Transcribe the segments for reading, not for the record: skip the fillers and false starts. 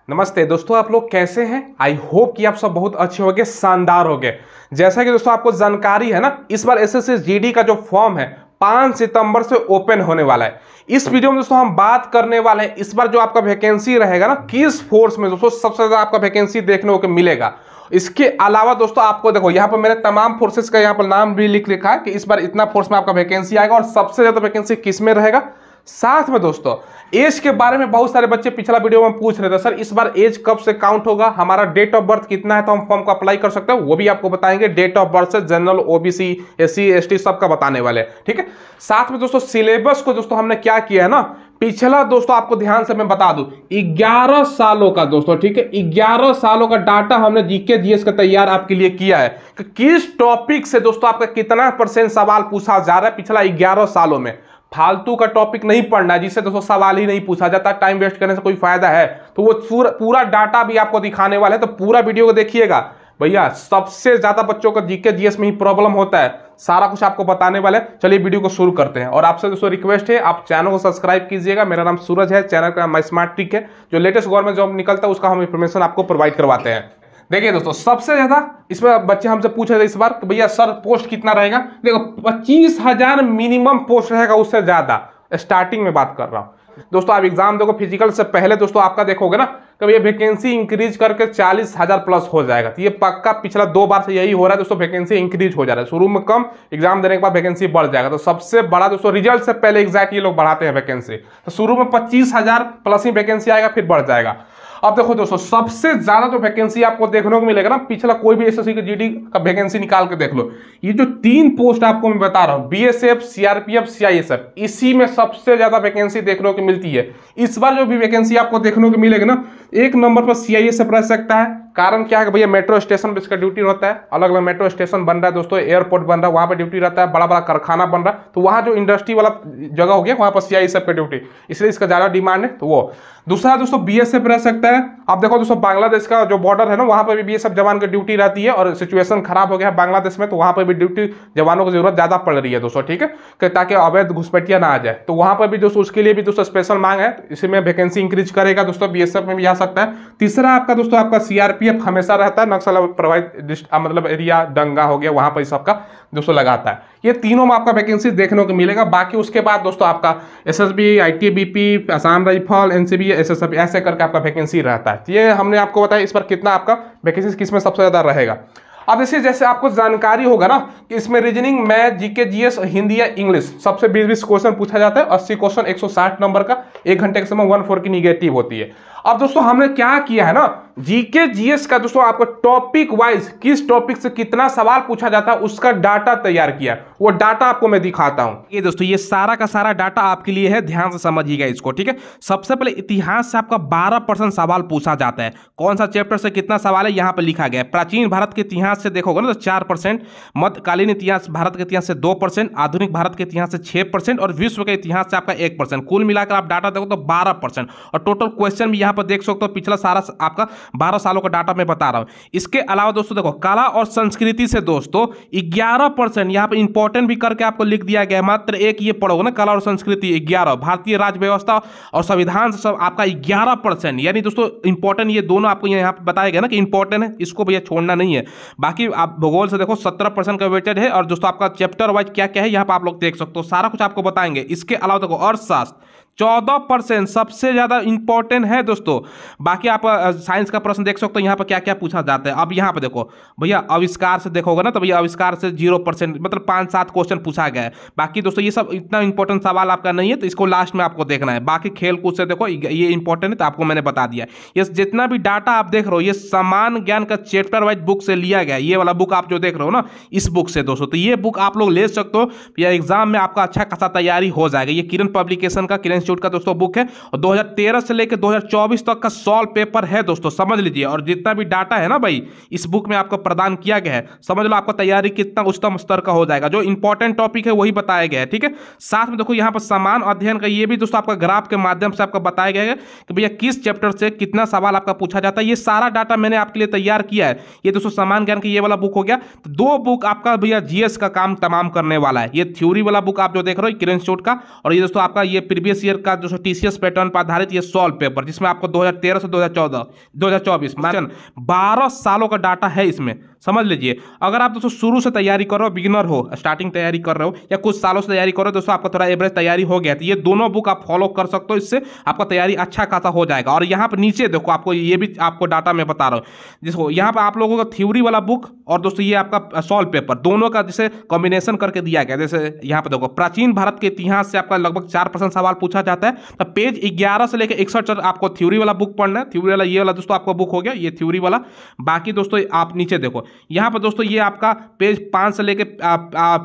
नमस्ते दोस्तों, आप लोग कैसे हैं। आई होप कि आप सब बहुत अच्छे होंगे, शानदार होंगे। जैसा कि दोस्तों आपको जानकारी है ना, इस बार एसएससी जीडी का जो फॉर्म है 5 सितंबर से ओपन होने वाला है। इस वीडियो में दोस्तों हम बात करने वाले हैं इस बार जो आपका वैकेंसी रहेगा ना, किस फोर्स में दोस्तों सबसे ज्यादा आपका वैकेंसी देखने को मिलेगा। इसके अलावा दोस्तों आपको देखो यहाँ पर मैंने तमाम फोर्सेस का यहाँ पर नाम भी लिख लिखा है कि इस बार इतना फोर्स में आपका वैकेंसी आएगा और सबसे ज्यादा वैकेंसी किस में रहेगा। साथ में दोस्तों एज के बारे में बहुत सारे बच्चे पिछला वीडियो में पूछ रहे थे, सर इस बार एज कब से काउंट होगा, हमारा डेट ऑफ बर्थ कितना है तो हम फॉर्म को अप्लाई कर सकते हैं, वो भी आपको बताएंगे। डेट ऑफ बर्थ से जनरल, ओबीसी, एससी, एसटी सबका बताने वाले, ठीक है। साथ में दोस्तों सिलेबस को दोस्तों हमने क्या किया है ना, पिछला दोस्तों आपको ध्यान से मैं बता दूं 11 सालों का दोस्तों, ठीक है, 11 सालों का डाटा हमने जीके जीएस का तैयार आपके लिए किया है कि किस टॉपिक से दोस्तों आपका कितना % सवाल पूछा जा रहा है पिछला 11 सालों में। फालतू का टॉपिक नहीं पढ़ना है जिससे दोस्तों सवाल ही नहीं पूछा जाता, टाइम वेस्ट करने से कोई फायदा है। तो वो पूरा डाटा भी आपको दिखाने वाले हैं, तो पूरा वीडियो को देखिएगा भैया। सबसे ज्यादा बच्चों को जीके जीएस में ही प्रॉब्लम होता है, सारा कुछ आपको बताने वाले। चलिए वीडियो को शुरू करते हैं। और आपसे दोस्तों रिक्वेस्ट है, आप चैनल को सब्सक्राइब कीजिएगा। मेरा नाम सूरज है, चैनल का नाम स्मार्ट ट्रिक है। जो लेटेस्ट गवर्नमेंट जॉब निकलता है उसका हम इंफॉर्मेशन आपको प्रोवाइड करवाते हैं। देखिए दोस्तों, सबसे ज्यादा इसमें बच्चे हमसे पूछ रहे थे इस बार कि भैया सर पोस्ट कितना रहेगा। देखो 25,000 मिनिमम पोस्ट रहेगा, उससे ज्यादा स्टार्टिंग में बात कर रहा हूं दोस्तों। आप एग्जाम देखो, फिजिकल से पहले दोस्तों आपका देखोगे ना कि ये वैकेंसी इंक्रीज करके 40,000 प्लस हो जाएगा। तो ये पक्का पिछला 2 बार से यही हो रहा है दोस्तों, वैकेंसी इंक्रीज हो जा रहा है। शुरू में कम, एग्जाम देने के बाद वैकेंसी बढ़ जाएगा। तो सबसे बड़ा दोस्तों रिजल्ट से पहले एग्जैक्ट ये लोग बढ़ाते हैं वैकेंसी। तो शुरू में 25,000 प्लस ही वैकेंसी आएगा, फिर बढ़ जाएगा। अब देखो दोस्तों, सबसे ज्यादा जो वैकेंसी आपको देखने को मिलेगा ना, पिछला कोई भी एसएससी का जीडी का वैकेंसी निकाल के देख लो। ये जो 3 पोस्ट आपको मैं बता रहा हूं, बीएसएफ, सीआरपीएफ, सीआईएसएफ, इसी में सबसे ज्यादा वैकेंसी देखने को मिलती है। इस बार जो भी वैकेंसी आपको देखने को मिलेगा ना, 1 नंबर पर सीआईएसएफ रह सकता है। कारण क्या है कि भैया मेट्रो स्टेशन पर इसका ड्यूटी रहता है, अलग अलग मेट्रो स्टेशन बन रहा है दोस्तों, एयरपोर्ट बन रहा है, वहां पर ड्यूटी रहता है, बड़ा बड़ा कारखाना बन रहा है, तो वहां जो इंडस्ट्री वाला जगह हो गया वहां पर सीआईएसएफ का ड्यूटी, इसलिए इसका ज्यादा डिमांड है। तो वो दूसरा दोस्तों बीएसएफ रह सकता है। अब देखो दोस्तों, बांग्लादेश का जो बॉर्डर है ना, वहां पर भी बीएसएफ जवान की ड्यूटी रहती है और सिचुएशन खराब हो गया है बांग्लादेश में, तो वहां पर भी ड्यूटी जवानों की जरूरत ज्यादा पड़ रही है दोस्तों, ठीक है, ताकि अवैध घुसपैठिया ना आ जाए। तो वहां पर भी दोस्तों उसके लिए भी दोस्तों स्पेशल मांग है, इसमें वैकेंसी इंक्रीज करेगा दोस्तों, बीएसएफ में भी आ सकता है। तीसरा आपका दोस्तों आपका सीआरपीएफ हमेशा रहता है, नक्सल प्रभावित मतलब एरिया, दंगा हो गया, वहां पर सबका दोस्तों लगाता है। ये तीनों में आपका वैकेंसी देखने को मिलेगा। बाकी उसके बाद दोस्तों आपका SSB, ITBP, Assam rifle, NCB, SSF, ऐसे करके आपका वैकेंसी रहता है। ये हमने आपको बताया इस पर कितना आपका वैकेंसी किस में सबसे ज्यादा रहेगा। अब इसे जैसे आपको जानकारी होगा ना कि इसमें reasoning, math, GK GS, Hindi या इंग्लिश सबसे 20-20 क्वेश्चन पूछा जाता है। 80 क्वेश्चन 160 नंबर का, 1 घंटे के समय 1/4 की निगेटिव होती है। अब दोस्तों हमने क्या किया है ना, जीके जीएस का दोस्तों आपको टॉपिक वाइज किस टॉपिक से कितना सवाल पूछा जाता है उसका डाटा तैयार किया। वो डाटा आपको मैं दिखाता हूं। ये दोस्तों ये सारा का सारा डाटा आपके लिए है, ध्यान से समझिएगा इसको, ठीक है। सबसे पहले इतिहास से आपका 12% सवाल पूछा जाता है। कौन सा चैप्टर से कितना सवाल है यहाँ पर लिखा गया है। प्राचीन भारत के इतिहास से देखोगे ना तो 4%, मध्यकालीन इतिहास भारत के इतिहास से 2%, आधुनिक भारत के इतिहास से 6% और विश्व के इतिहास से आपका 1%। कुल मिलाकर आप डाटा देखो तो 12%। और टोटल क्वेश्चन भी यहाँ पर देख सकते हो, पिछला सारा आपका 12 सालों का डाटा मैं बता रहा हूं। इसके अलावा दोस्तों देखो कला और संस्कृति से दोस्तों 11% यहाँ पर इंपॉर्टेंट भी करके आपको लिख दिया गया है। मात्र एक ये पढ़ोगे ना, कला और संस्कृति 11, भारतीय राज्य व्यवस्था और संविधान से सब आपका 11%। यानी दोस्तों इंपॉर्टेंट ये दोनों आपको यहाँ पर बताया गया ना कि इंपॉर्टेंट है, इसको भैया छोड़ना नहीं है। बाकी आप भूगोल से देखो 17% का वेटेड है। और दोस्तों आपका चैप्टर वाइज क्या क्या है यहाँ पर आप लोग देख सकते हो, सारा कुछ आपको बताएंगे। इसके अलावा देखो अर्थशास्त्र 14% सबसे ज्यादा इंपॉर्टेंट है दोस्तों। बाकी आप साइंस का प्रश्न देख सकते हो, यहाँ पर क्या क्या पूछा जाता है। अब यहाँ पे देखो भैया आविष्कार से देखोगे ना तो भैया आविष्कार से 0%, मतलब 5-7 क्वेश्चन पूछा गया है। बाकी दोस्तों ये सब इतना इंपॉर्टेंट सवाल आपका नहीं है, तो इसको लास्ट में आपको देखना है। बाकी खेल कूद से देखो ये इंपॉर्टेंट है, तो आपको मैंने बता दिया। ये जितना भी डाटा आप देख रहे हो ये समान ज्ञान का चैप्टर वाइज बुक से लिया गया। ये वाला बुक आप जो देख रहे हो ना, इस बुक से दोस्तों, तो ये बुक आप लोग ले सकते हो, या एग्जाम में आपका अच्छा खासा तैयारी हो जाएगा। ये किरण पब्लिकेशन का, किरण इंस्टीट्यूट का दोस्तों बुक है और 2013 से लेकर 2024 तक का सॉल्व पेपर है दोस्तों, समझ लीजिए। और जितना भी डाटा है ना भाई इस बुक में आपको प्रदान किया गया है, समझ लो आपका तैयारी कितना उच्चतम स्तर का हो जाएगा। जो इंपॉर्टेंट टॉपिक है वही बताया गया है, ठीक है। साथ में देखो यहाँ पर समान अध्ययन का ये भी दोस्तों आपका ग्राफ के माध्यम से आपको बताया गया है कि भैया किस चैप्टर से कितना सवाल आपका पूछा जाता है। ये सारा डाटा मैंने आपके लिए तैयार किया है। ये दोस्तों समान ज्ञान की ये वाला बुक हो गया। तो 2 बुक आपका भैया जीएस का काम तमाम करने वाला है। ये थ्योरी वाला बुक आप जो देख रहे हो किरण इंस्टीट्यूट का, और ये दोस्तों आपका ये प्रीवियस ईयर ईयर का जो टीसीएस पैटर्न पर आधारित ये सॉल्व पेपर, जिसमें आपको 2013 से 2024 12 सालों का डाटा है इसमें, समझ लीजिए। अगर आप दोस्तों शुरू से तैयारी कर रहे हो, बिगिनर हो, स्टार्टिंग तैयारी कर रहे हो, या कुछ सालों से तैयारी कर रहे हो, दोस्तों आपका थोड़ा एवरेज तैयारी हो गया, तो ये दोनों बुक आप फॉलो कर सकते हो, इससे आपका तैयारी अच्छा खासा हो जाएगा। और यहाँ पर नीचे देखो, आपको ये भी आपको डाटा मैं बता रहा हूँ, जिसको यहाँ पर आप लोगों का थ्योरी वाला बुक और दोस्तों ये आपका सॉल्व पेपर, दोनों का जैसे कॉम्बिनेशन करके दिया गया। जैसे यहाँ पर देखो, प्राचीन भारत के इतिहास से आपका लगभग 4% सवाल पूछा जाता है, तो पेज 11 से लेकर 61 तक आपको थ्योरी वाला बुक पढ़ना है। थ्योरी वाला ये वाला दोस्तों आपका बुक हो गया, ये थ्योरी वाला। बाकी दोस्तों आप नीचे देखो, यहाँ पर दोस्तों ये आपका पेज 5 से लेकर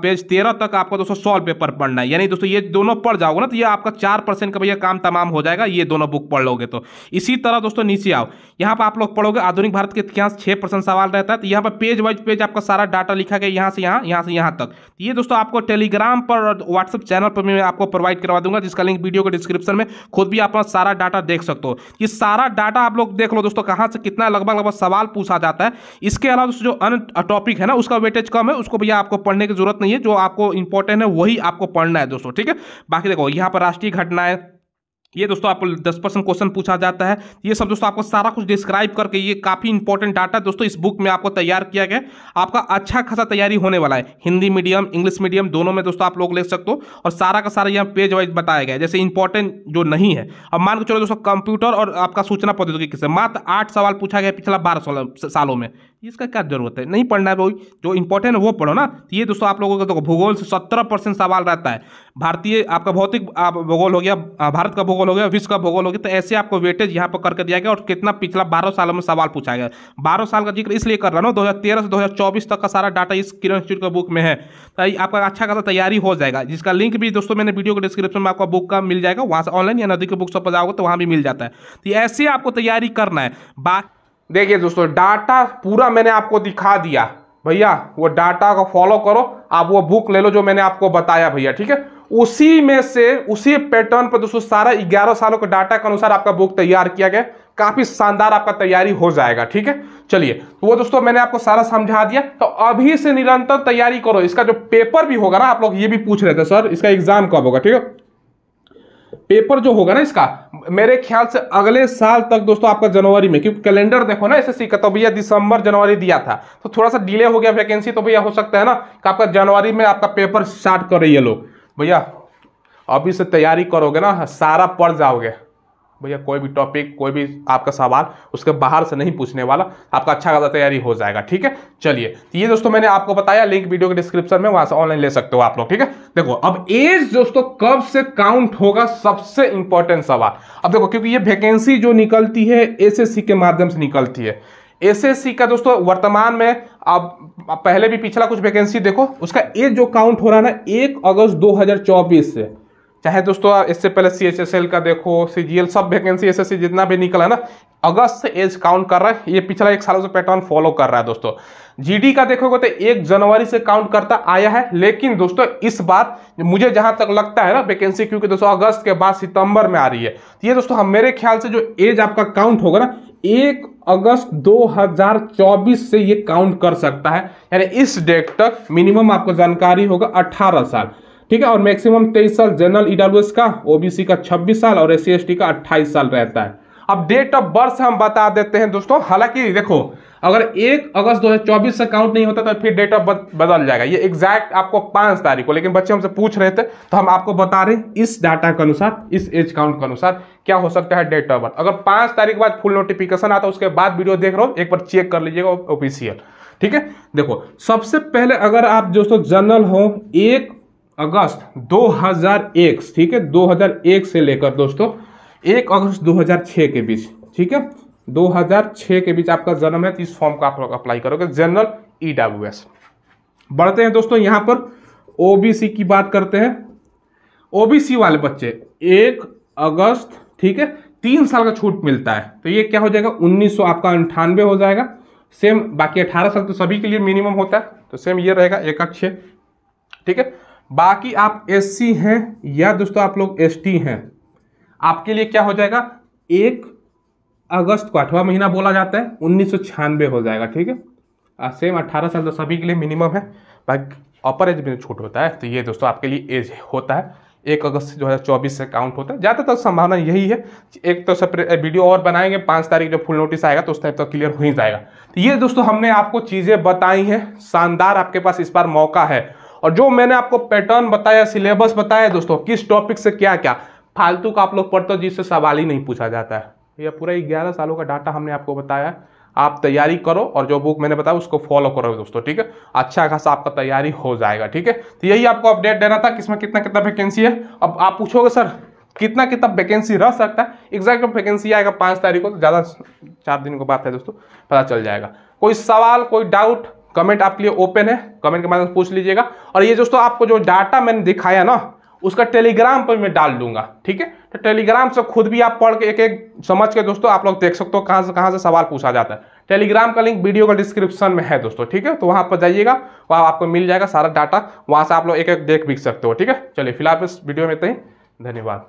पेज 13 तक आपको दोस्तों सॉल्व पेपर पढ़ना है। यानी दोस्तों ये दोनों पढ़ जाओगे ना, तो ये आपका 4% का भैया काम तमाम हो जाएगा, ये दोनों बुक पढ़ लोगे तो। इसी तरह दोस्तों नीचे आओ, यहाँ पर आप लोग पढ़ोगे आधुनिक भारत के इतिहास, 6% सवाल रहता है, तो यहाँ पर पेज वाइज पेज आपका सारा डाटा लिखा गया, यहाँ से यहाँ, यहाँ से यहाँ तक। ये दोस्तों आपको टेलीग्राम पर और व्हाट्सएप चैनल पर मैं आपको प्रोवाइड करवा दूंगा, जिसका लिंक वीडियो के डिस्क्रिप्शन में, खुद भी आप सारा डाटा देख सकते हो। ये सारा डाटा आप लोग देख लो दोस्तों, कहाँ से कितना लगभग सवाल पूछा जाता है। इसके अलावा दोस्तों जो अन्य टॉपिक है ना, उसका वेटेज कम है, उसको भैया आपको पढ़ने की जरूरत नहीं है। जो आपको इंपॉर्टेंट है वही आपको पढ़ना है दोस्तों, ठीक है। बाकी देखो यहाँ पर राष्ट्रीय घटनाएं, ये दोस्तों आपको 10% क्वेश्चन पूछा जाता है। ये सब दोस्तों आपको सारा कुछ डिस्क्राइब करके, ये काफ़ी इंपॉर्टेंट डाटा दोस्तों इस बुक में आपको तैयार किया गया। आपका अच्छा खासा तैयारी होने वाला है, हिंदी मीडियम इंग्लिश मीडियम दोनों में दोस्तों आप लोग ले सकते हो। और सारा का सारा यहाँ पेज वाइज बताया गया है, जैसे इंपॉर्टेंट जो नहीं है। अब मान के चलो दोस्तों, कंप्यूटर और आपका सूचना प्रौद्योगिकी से मात्र 8 सवाल पूछा गया पिछला 12 सालों में। इसका क्या जरूरत है, नहीं पढ़ना है वही, जो इंपॉर्टेंट है वो पढ़ो ना। तो ये दोस्तों आप लोगों का देखो, भूगोल से 17% सवाल रहता है। भारतीय आपका भौतिक भूगोल हो गया, भारत का भूगोल हो गया, विश्व का भूगोल हो गया। तो ऐसे आपको वेटेज यहाँ पर करके दिया गया, और कितना पिछला 12 सालों में सवाल पूछा गया। 12 साल का जिक्र इसलिए कर रहा हूँ, 2013 से 2024 तक का सारा डाटा इस किरण इंस्टीट्यूट का बुक में है। तो आपका अच्छा खासा तैयारी हो जाएगा, जिसका लिंक भी दोस्तों मैंने वीडियो के डिस्क्रिप्शन में आपका बुक का मिल जाएगा। वहाँ से ऑनलाइन या नदी के बुक शॉप पर जाओगे तो वहाँ भी मिल जाता है। तो ऐसे आपको तैयारी करना है। देखिए दोस्तों, डाटा पूरा मैंने आपको दिखा दिया भैया, वो डाटा को फॉलो करो। आप वो बुक ले लो जो मैंने आपको बताया भैया, ठीक है। उसी में से, उसी पैटर्न पर दोस्तों सारा 11 सालों के डाटा के अनुसार आपका बुक तैयार किया गया। काफी शानदार आपका तैयारी हो जाएगा, ठीक है। चलिए, तो वो दोस्तों मैंने आपको सारा समझा दिया। तो अभी से निरंतर तैयारी करो। इसका जो पेपर भी होगा ना, आप लोग ये भी पूछ रहे थे सर इसका एग्जाम कब होगा, ठीक है। पेपर जो होगा ना इसका, मेरे ख्याल से अगले साल तक दोस्तों आपका जनवरी में, क्योंकि कैलेंडर देखो ना एसएससी का, तो भैया दिसंबर जनवरी दिया था, तो थोड़ा सा डिले हो गया वैकेंसी। तो भैया हो सकता है ना कि आपका जनवरी में आपका पेपर स्टार्ट कर रही है लोग। भैया अभी से तैयारी करोगे ना, सारा पढ़ जाओगे भैया। कोई भी टॉपिक, कोई भी आपका सवाल उसके बाहर से नहीं पूछने वाला, आपका अच्छा खासा तैयारी हो जाएगा, ठीक है। चलिए, तो ये दोस्तों मैंने आपको बताया, लिंक वीडियो के डिस्क्रिप्शन में, वहां से ऑनलाइन ले सकते हो आप लोग, ठीक है। देखो अब एज दोस्तों कब से काउंट होगा, सबसे इंपॉर्टेंट सवाल। अब देखो, क्योंकि ये वैकेंसी जो निकलती है एसएससी के माध्यम से निकलती है। एसएससी का दोस्तों वर्तमान में, अब पहले भी पिछला कुछ वैकेंसी देखो, उसका एज जो काउंट हो रहा है ना 1 अगस्त 2024 से, चाहे दोस्तों इससे पहले सीएचएसएल का देखो, सीजीएल, सब वैकेंसी एसएससी जितना भी निकला है ना, अगस्त से एज काउंट कर रहा है। ये पिछला 1 सालों से पैटर्न फॉलो कर रहा है दोस्तों। जीडी का देखोगे तो 1 जनवरी से काउंट करता आया है, लेकिन दोस्तों इस बार मुझे जहां तक लगता है ना वैकेंसी, क्योंकि दोस्तों अगस्त के बाद सितंबर में आ रही है, तो ये दोस्तों हम मेरे ख्याल से जो एज आपका काउंट होगा ना 1 अगस्त 2024 से ये काउंट कर सकता है। यानी इस डेट तक मिनिमम आपको जानकारी होगा 18 साल, ठीक है। और मैक्सिमम 23 साल जनरल ईडब्ल्यूएस का, ओबीसी का 26 साल और एससी एसटी का 28 साल रहता है। अब डेट ऑफ बर्थ हम बता देते हैं दोस्तों। हालांकि देखो, अगर 1 अगस्त 2024 से काउंट नहीं होता तो फिर डेट ऑफ बर्थ बदल जाएगा। ये एग्जैक्ट आपको 5 तारीख को, लेकिन बच्चे हमसे पूछ रहे थे तो हम आपको बता रहे हैं इस डाटा के अनुसार, इस एज काउंट के अनुसार क्या हो सकता है डेट ऑफ बर्थ। अगर 5 तारीख के बाद फुल नोटिफिकेशन आता है, उसके बाद वीडियो देख रहे हो, एक बार चेक कर लीजिएगा ऑफिशियल, ठीक है। देखो सबसे पहले अगर आप दोस्तों जनरल हो 1 अगस्त 2001, ठीक है, 2001 से लेकर दोस्तों 1 अगस्त 2006 के बीच, ठीक है, 2006 के बीच आपका जन्म है, तो इस फॉर्म का आप लोग अप्लाई करोगे, जनरल ईडब्ल्यूएस। बढ़ते हैं दोस्तों, यहां पर ओबीसी की बात करते हैं। ओबीसी वाले बच्चे 1 अगस्त, ठीक है, 3 साल का छूट मिलता है, तो ये क्या हो जाएगा 1900 आपका 98 हो जाएगा। सेम बाकी 18 साल तो सभी के लिए मिनिमम होता है, तो सेम ये रहेगा 1/6, ठीक है। बाकी आप एससी हैं या दोस्तों आप लोग एसटी हैं, आपके लिए क्या हो जाएगा 1 अगस्त को 8वां महीना बोला जाता है, 1996 हो जाएगा, ठीक है। सेम 18 साल तो सभी के लिए मिनिमम है, बाकी अपर एज में छूट होता है, तो ये दोस्तों आपके लिए एज होता है। 1 अगस्त 2024 से काउंट होता है। ज़्यादातर संभावना यही है। एक तो वीडियो और बनाएंगे, 5 तारीख जब फुल नोटिस आएगा तो उस टाइप तो क्लियर हो ही जाएगा। तो ये दोस्तों हमने आपको चीज़ें बताई हैं, शानदार आपके पास इस बार मौका है। और जो मैंने आपको पैटर्न बताया, सिलेबस बताया दोस्तों, किस टॉपिक से क्या क्या, फालतू का आप लोग पढ़ते हो जिससे सवाल ही नहीं पूछा जाता है। ये पूरा 11 सालों का डाटा हमने आपको बताया। आप तैयारी करो और जो बुक मैंने बताया उसको फॉलो करो दोस्तों, ठीक है। अच्छा खासा आपका तैयारी हो जाएगा, ठीक है। तो यही आपको अपडेट देना था किसमें कितना कितना वैकेंसी है। अब आप पूछोगे सर कितना कितना वैकेंसी रह सकता है, एग्जैक्ट वैकेंसी आएगा 5 तारीख को, तो ज़्यादा 4 दिन की बात है दोस्तों, पता चल जाएगा। कोई सवाल कोई डाउट कमेंट आपके लिए ओपन है, कमेंट के माध्यम से पूछ लीजिएगा। और ये दोस्तों आपको जो डाटा मैंने दिखाया ना, उसका टेलीग्राम पर मैं डाल दूंगा, ठीक है। तो टेलीग्राम से खुद भी आप पढ़ के एक एक समझ के दोस्तों आप लोग देख सकते हो कहाँ से सवाल पूछा जाता है। टेलीग्राम का लिंक वीडियो का डिस्क्रिप्शन में है दोस्तों, ठीक है। तो वहां पर जाइएगा, वहां आपको मिल जाएगा सारा डाटा, वहां से आप लोग एक एक देख भी सकते हो, ठीक है। चलिए फिलहाल इस वीडियो में इतना ही, धन्यवाद।